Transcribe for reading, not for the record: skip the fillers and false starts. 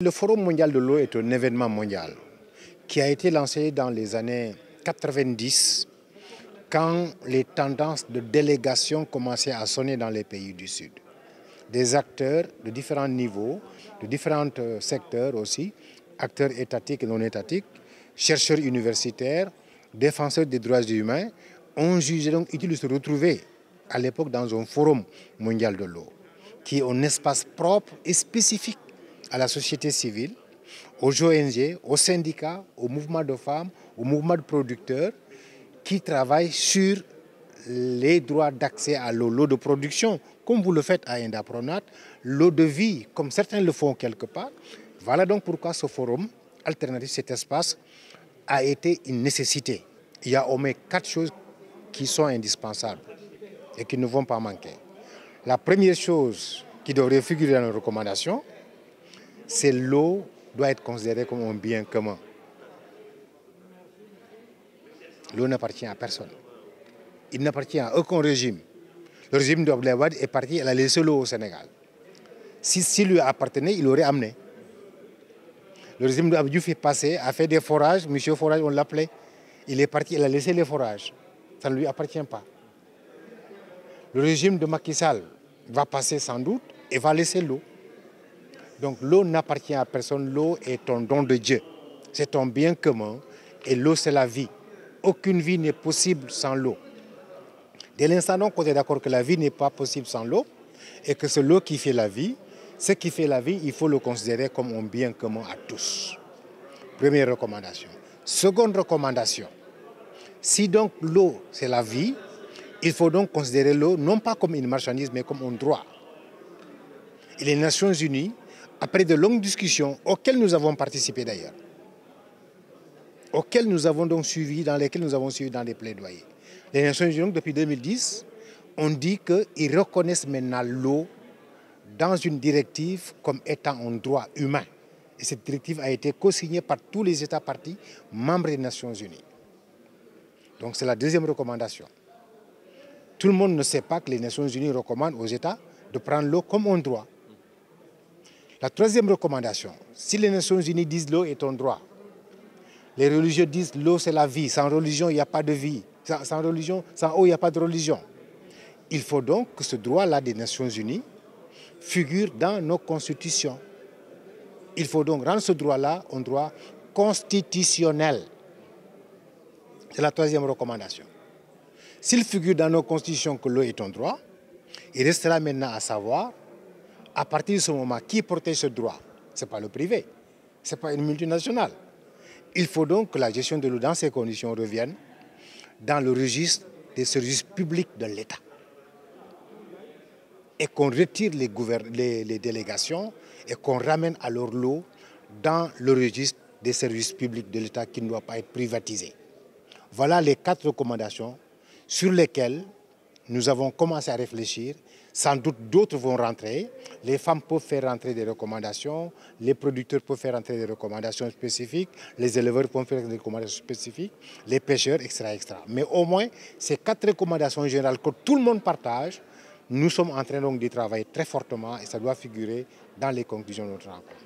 Le Forum mondial de l'eau est un événement mondial qui a été lancé dans les années 90 quand les tendances de délégation commençaient à sonner dans les pays du Sud. Des acteurs de différents niveaux, de différents secteurs aussi, acteurs étatiques et non étatiques, chercheurs universitaires, défenseurs des droits humains, ont jugé donc utile de se retrouver à l'époque dans un forum mondial de l'eau, qui est un espace propre et spécifique à la société civile, aux ONG, aux syndicats, aux mouvements de femmes, aux mouvements de producteurs qui travaillent sur les droits d'accès à l'eau, l'eau de production, comme vous le faites à Indapronat, l'eau de vie, comme certains le font quelque part. Voilà donc pourquoi ce forum alternatif, cet espace, a été une nécessité. Il y a au moins 4 choses qui sont indispensables et qui ne vont pas manquer. La première chose qui devrait figurer dans nos recommandations, c'est l'eau doit être considérée comme un bien commun. L'eau n'appartient à personne. Il n'appartient à aucun régime. Le régime d'Abdoulaye Wade est parti, elle a laissé l'eau au Sénégal. Si lui appartenait, il l'aurait amené. Le régime d'Abdou Diouf est passé, a fait des forages, monsieur Forage, on l'appelait. Il est parti, il a laissé les forages. Ça ne lui appartient pas. Le régime de Macky Sall va passer sans doute et va laisser l'eau. Donc l'eau n'appartient à personne, l'eau est un don de Dieu. C'est un bien commun et l'eau c'est la vie. Aucune vie n'est possible sans l'eau. Dès l'instant donc on est d'accord que la vie n'est pas possible sans l'eau et que c'est l'eau qui fait la vie, ce qui fait la vie, il faut le considérer comme un bien commun à tous. Première recommandation. Seconde recommandation, si donc l'eau c'est la vie, il faut donc considérer l'eau non pas comme une marchandise mais comme un droit. Et les Nations Unies, après de longues discussions auxquelles nous avons participé d'ailleurs, auxquelles nous avons donc suivi, dans lesquelles nous avons suivi dans des plaidoyers. Les Nations Unies, donc, depuis 2010, ont dit qu'ils reconnaissent maintenant l'eau dans une directive comme étant un droit humain. Et cette directive a été co-signée par tous les États partis membres des Nations Unies. Donc c'est la deuxième recommandation. Tout le monde ne sait pas que les Nations Unies recommandent aux États de prendre l'eau comme un droit. La troisième recommandation, si les Nations Unies disent l'eau est un droit, les religieux disent l'eau c'est la vie, sans religion il n'y a pas de vie, sans religion, sans eau il n'y a pas de religion. Il faut donc que ce droit-là des Nations Unies figure dans nos constitutions. Il faut donc rendre ce droit-là un droit constitutionnel. C'est la troisième recommandation. S'il figure dans nos constitutions que l'eau est un droit, il restera maintenant à savoir, à partir de ce moment, qui protège ce droit? Ce n'est pas le privé, ce n'est pas une multinationale. Il faut donc que la gestion de l'eau dans ces conditions revienne dans le registre des services publics de l'État. Et qu'on retire les délégations et qu'on ramène alors l'eau dans le registre des services publics de l'État qui ne doit pas être privatisé. Voilà les 4 recommandations sur lesquelles nous avons commencé à réfléchir. Sans doute d'autres vont rentrer. Les femmes peuvent faire rentrer des recommandations, les producteurs peuvent faire rentrer des recommandations spécifiques, les éleveurs peuvent faire des recommandations spécifiques, les pêcheurs, etc., etc. Mais au moins, ces 4 recommandations générales que tout le monde partage, nous sommes en train donc d'y travailler très fortement et ça doit figurer dans les conclusions de notre rencontre.